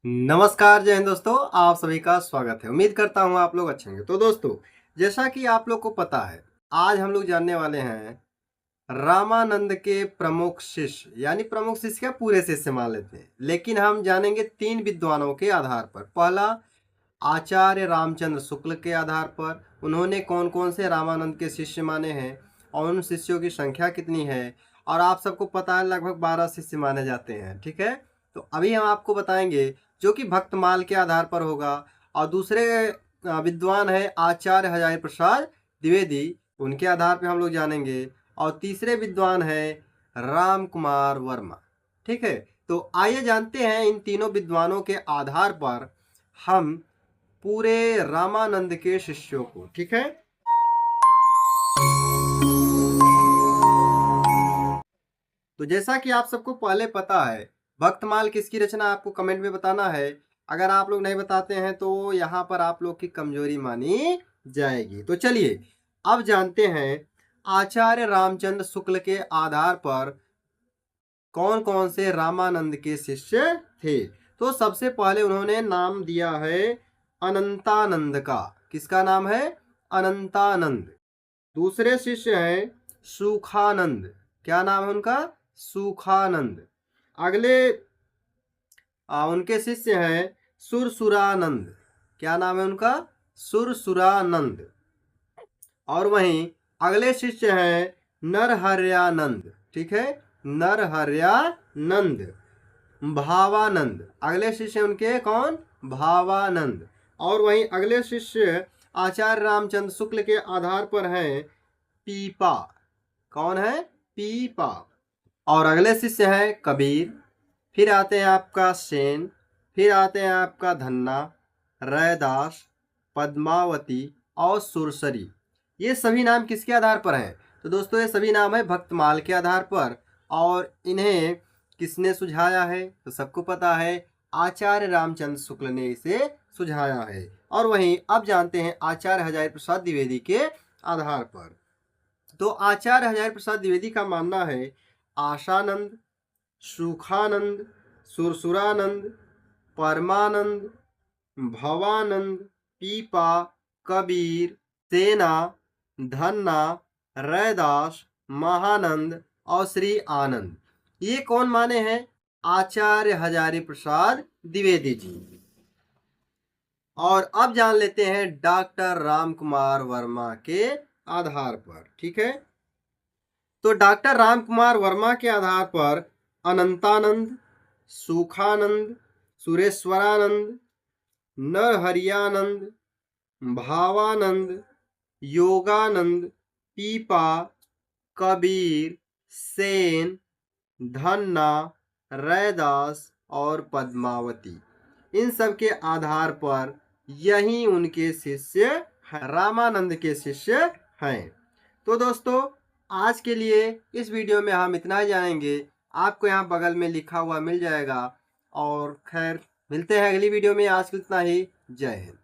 नमस्कार, जय हिंद दोस्तों। आप सभी का स्वागत है। उम्मीद करता हूँ आप लोग अच्छे होंगे। तो दोस्तों, जैसा कि आप लोग को पता है, आज हम लोग जानने वाले हैं रामानंद के प्रमुख शिष्य, यानी प्रमुख शिष्य क्या, पूरे शिष्य मान लेते हैं, लेकिन हम जानेंगे 3 विद्वानों के आधार पर। पहला, आचार्य रामचंद्र शुक्ल के आधार पर उन्होंने कौन कौन से रामानंद के शिष्य माने हैं और उन शिष्यों की संख्या कितनी है। और आप सबको पता है लगभग 12 शिष्य माने जाते हैं, ठीक है। तो अभी हम आपको बताएंगे जो कि भक्तमाल के आधार पर होगा। और दूसरे विद्वान है आचार्य हजारी प्रसाद द्विवेदी, उनके आधार पर हम लोग जानेंगे। और तीसरे विद्वान है राम कुमार वर्मा, ठीक है। तो आइए जानते हैं इन तीनों विद्वानों के आधार पर हम पूरे रामानंद के शिष्यों को, ठीक है। तो जैसा कि आप सबको पहले पता है, भक्तमाल किसकी रचना, आपको कमेंट में बताना है। अगर आप लोग नहीं बताते हैं तो यहाँ पर आप लोग की कमजोरी मानी जाएगी। तो चलिए अब जानते हैं आचार्य रामचंद्र शुक्ल के आधार पर कौन कौन से रामानंद के शिष्य थे। तो सबसे पहले उन्होंने नाम दिया है अनंतानंद का। किसका नाम है? अनंतानंद। दूसरे शिष्य हैं सुखानंद। क्या नाम है उनका? सुखानंद। अगले उनके शिष्य हैं सुरसुरानंद। क्या नाम है उनका? सुरसुरानंद। और वहीं अगले शिष्य हैं नरहर्यानंद, ठीक है, नरहर्यानंद। भावानंद, अगले शिष्य उनके कौन? भावानंद। और वहीं अगले शिष्य आचार्य रामचंद्र शुक्ल के आधार पर हैं पीपा। कौन है? पीपा। और अगले शिष्य हैं कबीर। फिर आते हैं आपका सेन। फिर आते हैं आपका धन्ना, रैदास, पद्मावती और सुरसरी। ये सभी नाम किसके आधार पर हैं? तो दोस्तों ये सभी नाम है भक्तमाल के आधार पर। और इन्हें किसने सुझाया है? तो सबको पता है, आचार्य रामचंद्र शुक्ल ने इसे सुझाया है। और वहीं अब जानते हैं आचार्य हजारी प्रसाद द्विवेदी के आधार पर। तो आचार्य हजारी प्रसाद द्विवेदी का मानना है आशानंद, सुखानंद, सुरसुरानंद, परमानंद, भवानंद, पीपा, कबीर, सेना, धन्ना, रैदास, महानंद और श्री आनंद, ये कौन माने हैं? आचार्य हजारी प्रसाद द्विवेदी जी। और अब जान लेते हैं डॉक्टर राम कुमार वर्मा के आधार पर, ठीक है। तो डॉक्टर राम कुमार वर्मा के आधार पर अनंतानंद, सुखानंद, सुरेश्वरानंद, नरहरियानंद, भावानंद, योगानंद, पीपा, कबीर, सेन, धन्ना, रैदास और पद्मावती, इन सब के आधार पर यही उनके शिष्य हैं, रामानंद के शिष्य हैं। तो दोस्तों आज के लिए इस वीडियो में हम इतना ही जानेंगे। आपको यहाँ बगल में लिखा हुआ मिल जाएगा। और खैर मिलते हैं अगली वीडियो में। आज के इतना ही। जय हिंद।